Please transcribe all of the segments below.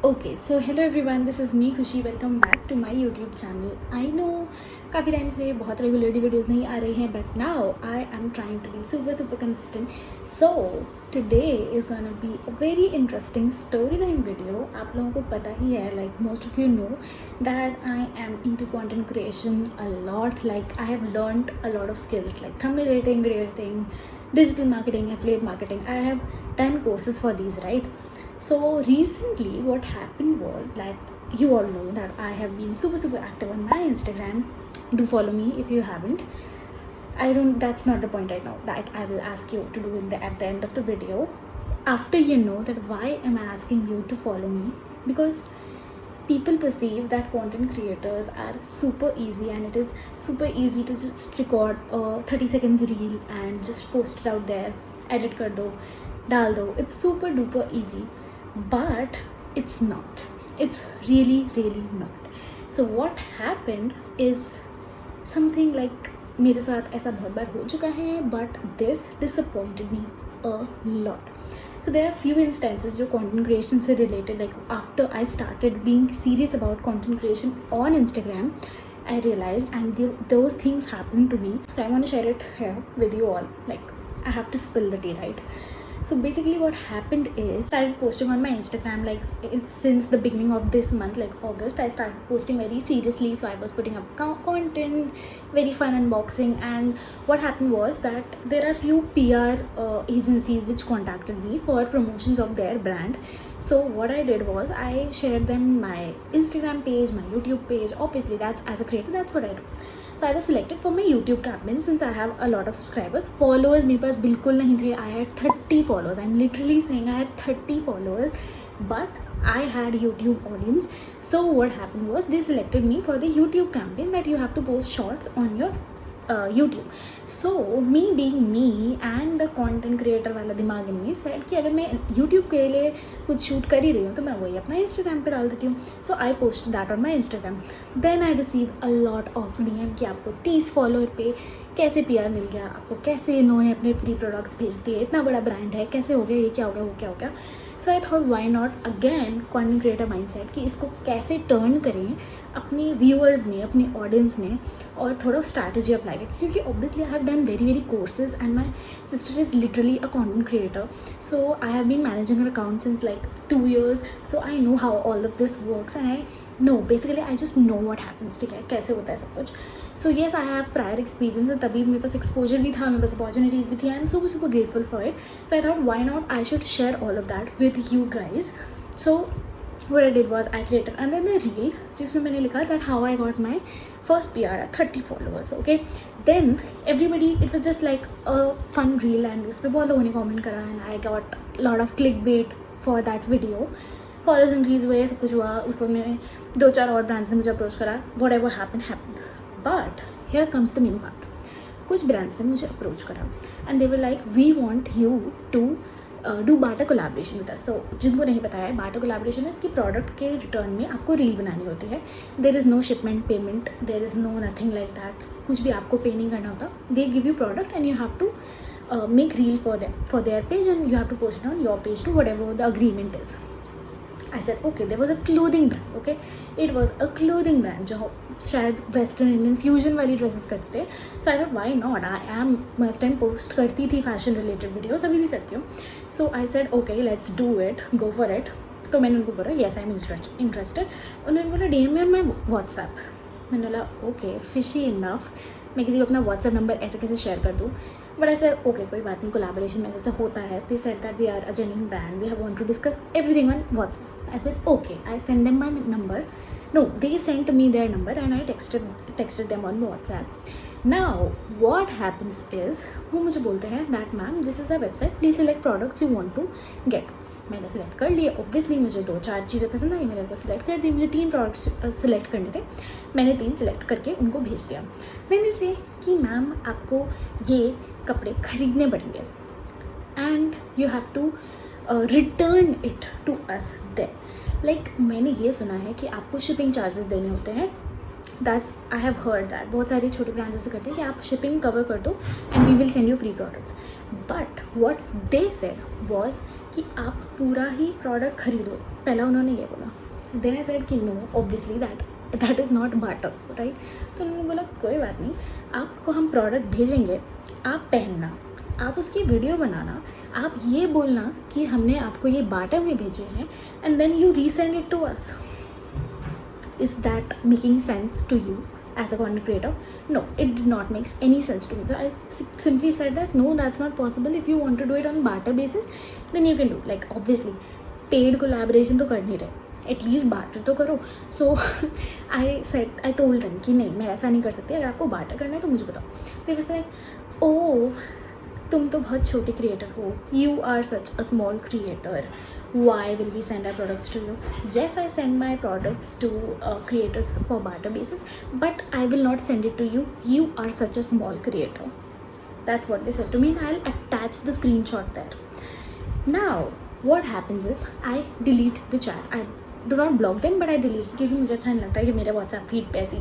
Okay so hello everyone, this is me Khushi. Welcome back to my YouTube channel. I know काफ़ी time से बहुत regularly videos नहीं आ रही हैं, but now I am trying to be super consistent. So today is gonna be a very interesting story line video. आप लोगों को पता ही है, like most of you know that I am into content creation a lot. Like I have learned a lot of skills like thumbnail editing, creating, digital marketing, affiliate marketing. I have done courses for these, right? So recently what happened was that you all know that I have been super active on my Instagram. Do follow me if you haven't. That's not the point right now. That I will ask you to do at the end of the video. After you know that, why am I asking you to follow me? Because people perceive that content creators are super easy, and it is super easy to just record a 30 seconds reel and just post it out there, edit kar do, dal do. It's super duper easy, but it's not. It's really not. So what happened is something like, मेरे साथ ऐसा बहुत बार हो चुका है, but this disappointed me a lot. So there are few instances जो content creation से related, like after I started being serious about content creation on Instagram, I realized, and those things happened to me. So I want to share it here with you all. Like, I have to spill the tea, right? So basically what happened is, started posting on my Instagram like since the beginning of this month, like August. I started posting very seriously, so I was putting up content, very fun unboxing. And what happened was that there are few PR agencies which contacted me for promotions of their brand. So what I did was, I shared them my Instagram page, my YouTube page. Obviously, that's, as a creator, that's what I do. So I was selected for my YouTube campaign since I have a lot of subscribers. Followers मेरे पास बिल्कुल नहीं थे. I had 30 followers. I'm literally saying I had 30 followers, but I had YouTube audience. So what happened was, they selected me for the YouTube campaign that you have to post shorts on your YouTube. So me being me, and the content creator वाला दिमाग in me said कि अगर मैं YouTube के लिए कुछ shoot कर ही रही हूँ, तो मैं वही अपना Instagram पे डाल देती हूँ. So I posted that on my Instagram. Then I received a lot of DM कि आपको 30 फॉलोअर पे कैसे PR मिल गया, आपको कैसे इन्होंने अपने फ्री प्रोडक्ट्स भेज दिए, इतना बड़ा ब्रांड है, कैसे हो गया, ये क्या हो गया, वो क्या हो गया. So I thought, why not again content creator mindset, कि इसको कैसे टर्न करें अपने व्यूअर्स में, अपने ऑडियंस में, और थोड़ा स्ट्रैटेजी अप्लाई करें. क्योंकि obviously I have done very courses, and my sister is literally a content creator. So I have been managing her account since like 2 years. So I know how all of this works, and I know, basically I just know what happens. ठीक है, कैसे होता है सब कुछ. So yes, I have prior experience, and तभी मेरे पास exposure भी था, मेरे पास opportunities भी थी. I am super grateful for it. So I thought, why not I should share all of that with you guys. So what I did was, I created another reel जिसमें मैंने लिखा that how I got my first PR at 30 followers. Okay, then everybody, it was just like a fun reel, and उस पर बहुत लोगों ने comment करा, and I got lot of clickbait for that video. Followers increase हुए, सब कुछ हुआ. उसको मैंने 2-4 और ब्रांड्स ने मुझे अप्रोच करा. Whatever happen. But here comes the main part. कुछ ब्रांड्स ने मुझे अप्रोच करा, and they were like, we want you to do barter collaboration with us. तो जिनको नहीं पता है, बाटा कोलैबोरेशन है, इसकी प्रोडक्ट के रिटर्न में आपको रील बनानी होती है. There is no shipment payment, there is no nothing like that. कुछ भी आपको पे नहीं करना होता. They give you product, and you have to make reel for them, for their page, and you have to post it on your page to whatever the agreement is. I said, okay, there was a clothing brand. Okay, it was a clothing brand जो शायद western Indian fusion वाली dresses करते थे. So I thought, why not. I am must time post करती थी fashion related videos, अभी भी करती हूँ. So I said, okay, let's do it, go for it. तो मैंने उनको बोला, येस आई एम इंटरेस्टेड. उन्होंने बोला, DM में ऑन माई व्हाट्सएप. मैंने बोला, ओके, फिशी इनफ, मैं किसी को अपना व्हाट्सएप नंबर ऐसे कैसे शेयर कर दूँ. बट आई सेड, ओके, कोई बात नहीं, कोलैबोरेशन में ऐसे होता है. They said that we are a genuine brand, we have want to discuss everything on WhatsApp. I said, okay. I sent them my number. No, they sent me their number, and I texted them on WhatsApp. Now what happens is, वो मुझे बोलते हैं that ma'am, this is a website, please select products you want to get. मैंने select कर लिए. Obviously मुझे 2-4 चीज़ें पसंद आई, मैंने वो सिलेक्ट कर दी. मुझे 3 प्रोडक्ट्स सिलेक्ट करने थे, मैंने 3 सिलेक्ट करके उनको भेज दिया. मैंने से कि मैम, आपको ये कपड़े खरीदने पड़ेंगे, and you have to return it to us then. Like मैंने ये सुना है कि आपको शिपिंग चार्जेस देने होते हैं. That's, I have heard that. बहुत सारे छोटे ब्रांड्स ऐसे करते हैं कि आप शिपिंग कवर कर दो and we will send you free products. But what they said was कि आप पूरा ही प्रोडक्ट खरीदो. पहला उन्होंने ये बोला. देन आई सेड कि no, obviously that is not barter, right. तो उन्होंने बोला कोई बात नहीं, आपको हम प्रोडक्ट भेजेंगे, आप पहनना, आप उसकी वीडियो बनाना, आप ये बोलना कि हमने आपको ये बाटर में भेजे हैं, and then you resend it to us. Is that making sense to you as a content creator? No, it did not make any sense to me. So I simply said that no, that's not possible. If you want to do it on barter basis, then you can do. Like obviously paid collaboration तो कर नहीं रहे, at least barter तो करो. सो I told them कि नहीं, मैं ऐसा नहीं कर सकती, अगर आपको बार्टर करना है तो मुझे बताओ. दे वर सेइंग, ओ तुम तो बहुत छोटे क्रिएटर हो, you are such a small creator, why will we send our products to you? Yes, I send my products to creators for barter basis, but I will not send it to you. You are such a small creator. That's what they said to me, and I'll attach the screenshot there. Now what happens is I delete the chat. I do not block them, but I delete, क्योंकि मुझे अच्छा नहीं लगता है कि मेरे WhatsApp feed पे ऐसी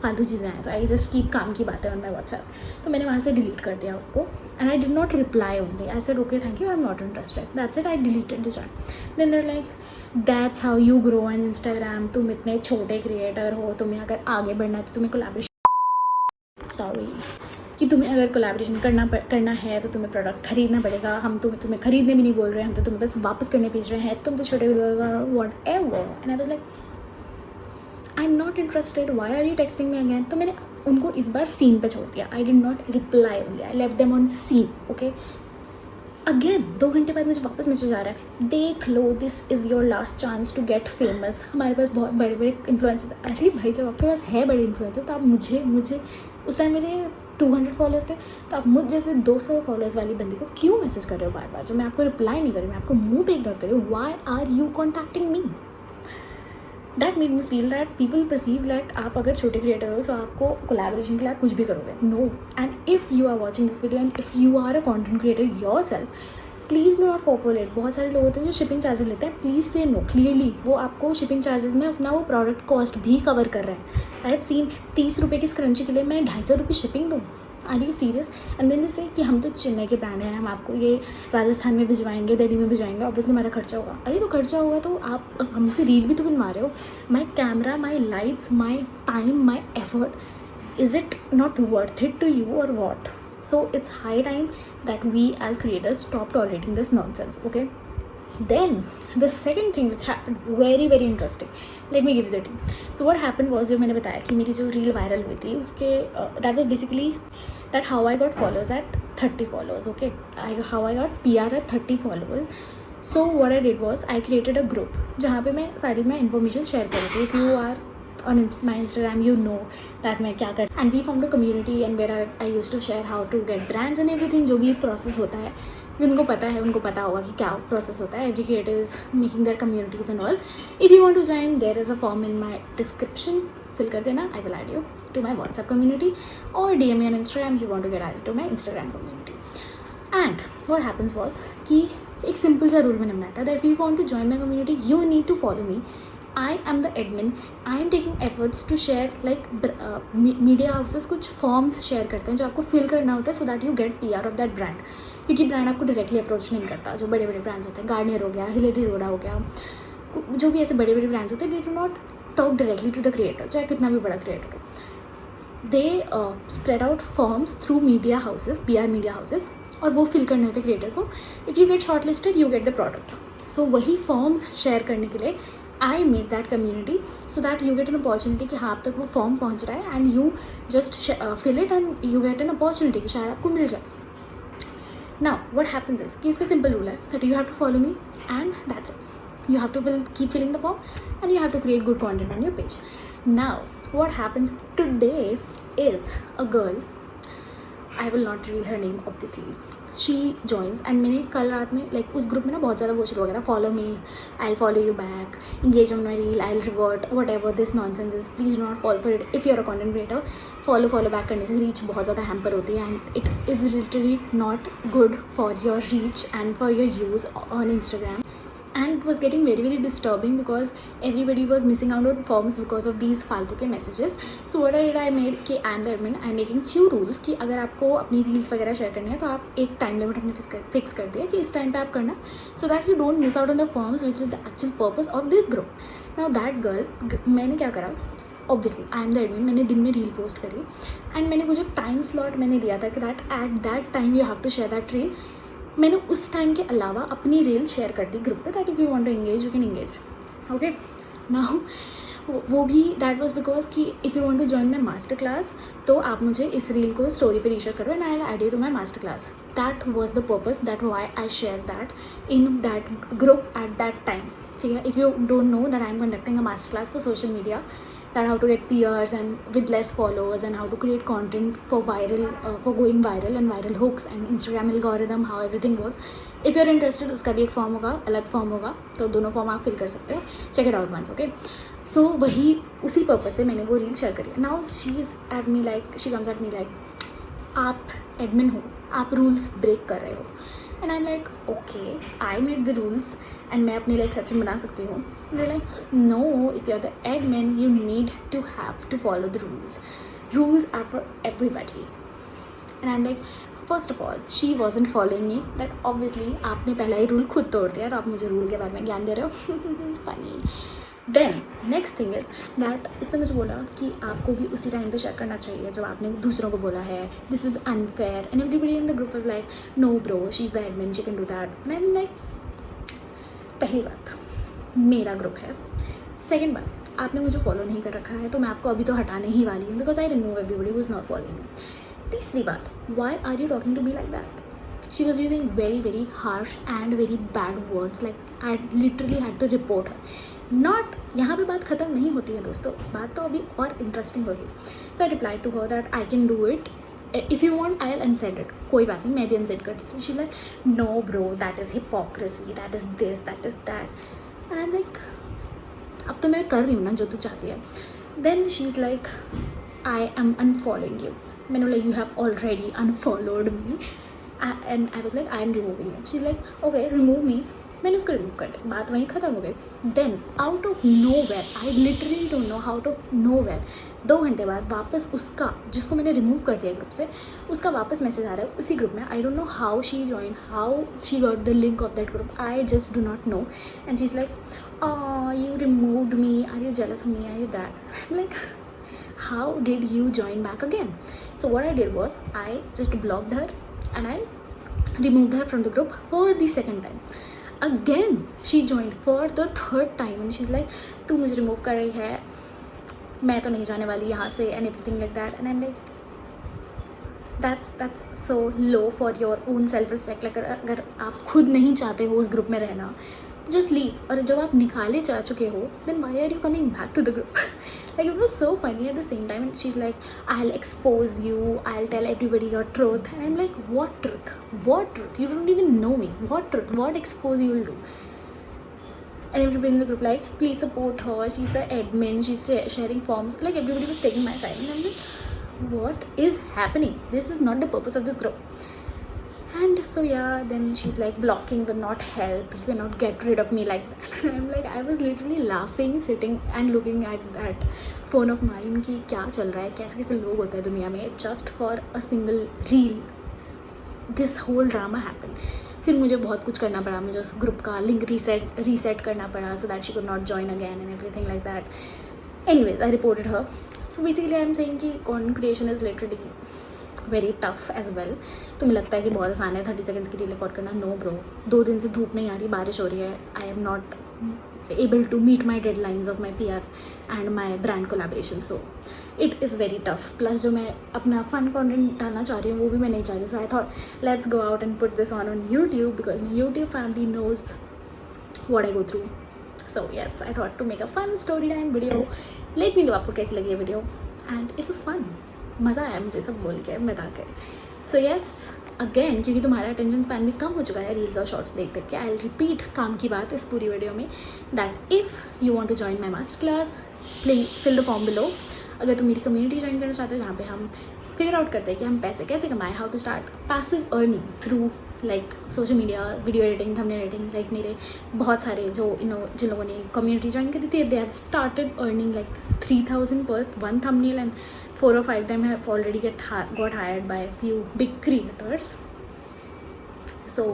फालतू चीज़ें आए. तो आई जस्ट कीप काम की बातें ऑन माई व्हाट्सएप. तो मैंने वहाँ से डिलीट कर दिया उसको, and I did not reply only. I said okay thank you, I am not interested, that's it. I deleted the chat. Then there like, that's how you grow on Instagram, तुम इतने छोटे creator हो, तुम्हें अगर आगे बढ़ना है तो तुम्हें कोलैबोरेशन, सॉरी, कि तुम्हें अगर कोलैबोरेशन करना है तो तुम्हें प्रोडक्ट खरीदना पड़ेगा. हम तुम्हें खरीदने भी नहीं बोल रहे हैं, हम तो तुम्हें बस वापस करने भेज रहे हैं, तुम तो छोटे whatever. And I was like, I am not interested, why are you texting me again. तो मैंने उनको इस बार सीन पे छोड़ दिया. I did not reply only, I left them on seen. Okay, again 2 घंटे बाद मुझे वापस मैसेज आ रहा है, देख लो, this is your last chance to get famous. हमारे पास बहुत बड़े बड़े इन्फ्लुएंसर्स. अरे भाई, जब आपके पास है बड़े इन्फ्लुएंसर्स तो आप मुझे उस टाइम मेरे 200 फॉलोअर्स थे, तो आप मुझ जैसे 200 फॉलोअर्स वाली बंदी को क्यों मैसेज कर रहे हो बार बार, जब मैं आपको रिप्लाई नहीं कर रही, मैं आपको मुंह पे इग्नोर कर रही हूँ. Why are you contacting me? That made me feel that people perceive like आप अगर छोटे क्रिएटर हो तो आपको कोलैबोरेशन के लिए आप कुछ भी करोगे. No. And if you are watching this video and if you are a content creator yourself, please do not follow it. बहुत सारे लोग होते हैं जो शिपिंग चार्जेस लेते हैं. प्लीज़ से नो क्लियरली. वो आपको शिपिंग चार्जेस में अपना वो प्रोडक्ट कॉस्ट भी कवर कर रहे हैं. आई हैव सीन 30 रुपये की स्क्रंची के लिए मैं 250 रुपये शिपिंग दूँ. Are you serious? And then जैसे कि हम तो चेन्नई के ब्रांड हैं, हम आपको ये राजस्थान में भिजवाएंगे, दिल्ली में भिजवाएंगे, ऑब्वियसली हमारा खर्चा होगा. अरे तो खर्चा होगा तो आप हमसे रील भी तो बनवा रहे हो. My camera, my lights, my time, my effort, is it not worth it to you और what? So it's high time that we as creators stop tolerating this nonsense. Okay, then the second thing which happened, very very interesting, let me give you the tea. So what happened was, जो मैंने बताया कि मेरी जो reel viral हुई थी उसके that was basically that how I got followers at 30 followers. Okay, how I got PR at 30 followers. So what I did was I created a group जहाँ पे मैं सारी information share कर रही थी. If you are on my Instagram, you know that मैं क्या कर, and we formed a community and where I used to share how to get brands and everything. जो भी प्रोसेस होता है, जिनको पता है उनको पता होगा कि क्या प्रोसेस होता है. Every creator is making their communities and all. If you want to join, there is a form in my description. Fill कर देना. I will add you to my WhatsApp community or DM me on Instagram if you want to get added to my Instagram community. And what happens was कि एक simple सा rule मैंने बनाया था that if you want to join my community, you need to follow me. I am the admin. I am taking efforts to share like media houses कुछ forms share करते हैं जो आपको fill करना होता है so that you get PR of that brand. क्योंकि brand आपको डायरेक्टली अप्रोच नहीं करता. जो बड़े बड़े ब्रांड्स होते हैं, गार्नियर हो गया, हिलेरी रोडा हो गया, जो भी ऐसे बड़े बड़े ब्रांड्स होते हैं, they do not talk directly to the creator, चाहे कितना भी बड़ा क्रिएटर हो. They spread out forms through media houses, PR media houses, और वो फिल करने होते हैं क्रिएटर्स को. If you get short listed, you get the product. So वही फॉर्म्स शेयर करने के लिए I made that community so that you get an opportunity कि हाँ आप तक वो फॉर्म पहुँच रहा है and you just fill it and you get an opportunity कि शायद आपको मिल जाए. Now what happens is कि इसका simple rule है that you have to follow me and that's it. You have to keep filling the form and you have to create good content on your page. Now what happens today is a girl, I will not reveal her name obviously. She joins and मैंने कल रात में like उस group में ना बहुत ज़्यादा वो शुरू हो गया था, follow me, I follow you back, engage on my reel, I'll revert, whatever this nonsense is, please do not fall for it. If you're a content creator, follow back करने से रीच बहुत ज़्यादा हैम्पर होती है and it is literally not good for your reach and for your use on Instagram. and it was getting very very disturbing because everybody was missing out on forms because of these फालतू के messages. So what I did, I made कि I am the admin, I am making few rules कि अगर आपको अपनी reels वगैरह share करनी है तो आप एक टाइम लिमिट अपने फिक्स कर दिया कि इस टाइम पे आप करना, so that you don't miss out on the forms which is the actual purpose of this group. Now that girl, मैंने क्या करा, obviously I am the admin, मैंने दिन में रील पोस्ट करी एंड मैंने वो जो टाइम स्लॉट मैंने दिया था कि that at that time you have to share that reel, मैंने उस टाइम के अलावा अपनी रील शेयर कर दी ग्रुप पे, that if you want to engage you can engage. Okay, now वो भी दैट वाज बिकॉज कि if you want to join my master class तो आप मुझे इस रील को स्टोरी पे रीशेयर करो and I will add you to my master class. That was the purpose, that why I share that in that group at that time. ठीक है, if you don't know that I am conducting a master class for social media, that how to get peers and with less followers and how to create content for viral for going viral and viral hooks and Instagram algorithm, how everything works. If you're interested, उसका भी एक form होगा, अलग form होगा, तो दोनों form आप fill कर सकते हो. Check it out once. Okay, so वही उसी पर्पज से मैंने वो रील शेयर करी. Now she is at me like, she comes at me like, आप एडमिन हो, आप रूल्स ब्रेक कर रहे हो. And I am like okay, I made the rules and मैं अपने लिए एक्सेप्शन बना सकती हूँ. They like no, if you are the admin you need to have to follow the rules. Rules are for everybody. And I am like, first of all she wasn't following me, that obviously आपने पहला ही rule खुद तोड़ दिया तो आप मुझे rule के बारे में ज्ञान दे रहे हो. Funny. Then next thing is that उसने मुझे बोला कि आपको भी उसी टाइम पे शेयर करना चाहिए जब आपने दूसरों को बोला है. This is unfair and everybody in the group was like no bro, she is the admin, she can do that. And I am like, पहली बात मेरा ग्रुप है, सेकेंड बात आपने मुझे फॉलो नहीं कर रखा है तो मैं आपको अभी तो हटाने ही वाली हूँ because I remove everybody who is not following me. तीसरी बात, why are you talking to me like that. She was using very very harsh and very bad words, like I literally had to report her. Not, यहाँ पे बात ख़त्म नहीं होती है दोस्तों, बात तो अभी और इंटरेस्टिंग होगी. So I reply to her that I can do it, if you want I will unsend it. कोई बात नहीं, मैं भी अनसेंड कर देती हूँ. She like no bro, that is hypocrisy, that is this, that is that. And I am like, अब तो मैं कर रही हूँ ना जो तू चाहती है. Then she is like I am unfollowing you. मैंने बोला you have already unfollowed me and I was like I am removing you. She is like okay remove me. मैंने उसको रिमूव कर दिया, बात वहीं ख़त्म हो गई. Then out of nowhere, I literally don't know, out of nowhere 2 घंटे बाद वापस उसका, जिसको मैंने रिमूव कर दिया ग्रुप से, उसका वापस मैसेज आ रहा है उसी ग्रुप में. I don't know how she join, how she got the link of that group, I just do not know. And she is like you removed me, are you jealous of me, are you that. I'm like, how did you join back again? So what I did was I just blocked her and I removed her from the group for the second time. Again she joined for the third time and she's like तू मुझे remove कर रही है, मैं तो नहीं जाने वाली यहाँ से and everything like that. And I'm like that's so low for your own self respect. like अगर आप खुद नहीं चाहते हो उस ग्रुप में रहना just leave. और जब आप निकाले जा चुके हो then why are you coming back to the group? Like it was so funny at the same time. And she's like I'll expose you, I'll tell everybody your truth. And I'm like what truth, what truth, you don't even know me, what truth, what expose you will do. And everybody in the group like please support her, she's the admin, she's sharing forms, like everybody was taking my side. And I'm like what is happening, this is not the purpose of this group. And so yeah, then she's like blocking will not help, you cannot get rid of me like that. I'm like I was literally laughing sitting and looking at that phone of mine कि क्या चल रहा है, कैसे कैसे लोग होते हैं दुनिया में just for a single reel. This whole drama happened. फिर मुझे बहुत कुछ करना पड़ा, मुझे उस ग्रुप का लिंक रीसेट करना पड़ा so that she could not join again and everything like that. Anyways, I reported her. So basically I'm saying कि content creation is literally very tough as well. तुम्हें लगता है कि बहुत आसान है 30 सेकेंड्स की रील रिकॉर्ड करना. नो ब्रो, 2 दिन से धूप नहीं आ रही, बारिश हो रही है. I am not able to meet my deadlines of my PR and my brand collaboration. So it is very tough. Plus जो मैं अपना फन कॉन्टेंट डालना चाह रही हूँ वो भी मैं नहीं चाह रही. So I thought let's go out and put this on YouTube because my YouTube family knows what I go through. So yes, I thought to make a fun story time video. Let me know आपको कैसी लगी ये video. And it was fun, मज़ा आया मुझे सब बोल के बता के. सो येस अगेन, क्योंकि तुम्हारा अटेंशन स्पैन भी कम हो चुका है रील्स और शॉर्ट्स देख देख के, आई विल रिपीट काम की बात इस पूरी वीडियो में that if you want to join my master class fill the form below. अगर तुम मेरी कम्युनिटी ज्वाइन करना चाहते हो जहाँ पे हम फिगर आउट करते हैं कि हम पैसे कैसे कमाएं, how to start passive earning through like social media, video editing, thumbnail editing, like मेरे बहुत सारे जो जिन लोगों ने कम्युनिटी ज्वाइन करी थी, they have started earning like 3000 पर one thumbnail and 4 or 5 them have already got hired by a few big creators. So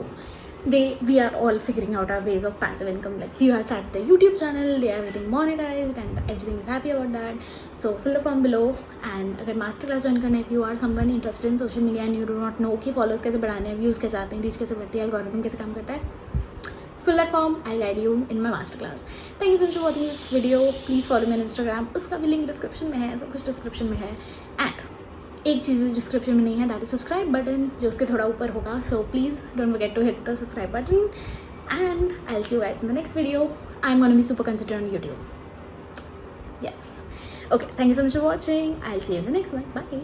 we are all figuring out our ways of passive income. Like few have started their YouTube channel, they are everything monetized and everything is happy about that. So fill the form below. And अगर master class join करना है, if you are someone interested in social media and you do not know कि followers कैसे बढ़ाने हैं, views कैसे आते हैं, रीच कैसे बढ़ती है, एल्गोरिथम कैसे काम करता है, fill that form. I'll guide you in my master class. Thank you so much for watching this video. Please follow me on Instagram. उसका भी लिंक डिस्क्रिप्शन में है, सब कुछ डिस्क्रिप्शन में है. एंड एक चीज़ डिस्क्रिप्शन में नहीं है, दैट इज सब्सक्राइब बटन, जो उसके थोड़ा ऊपर होगा. So please don't forget to hit the subscribe button. And I will see you guys in the next video. I am gonna be super consistent on YouTube. Yes. Okay, thank you so much for watching. I'll see you in the next one. Bye.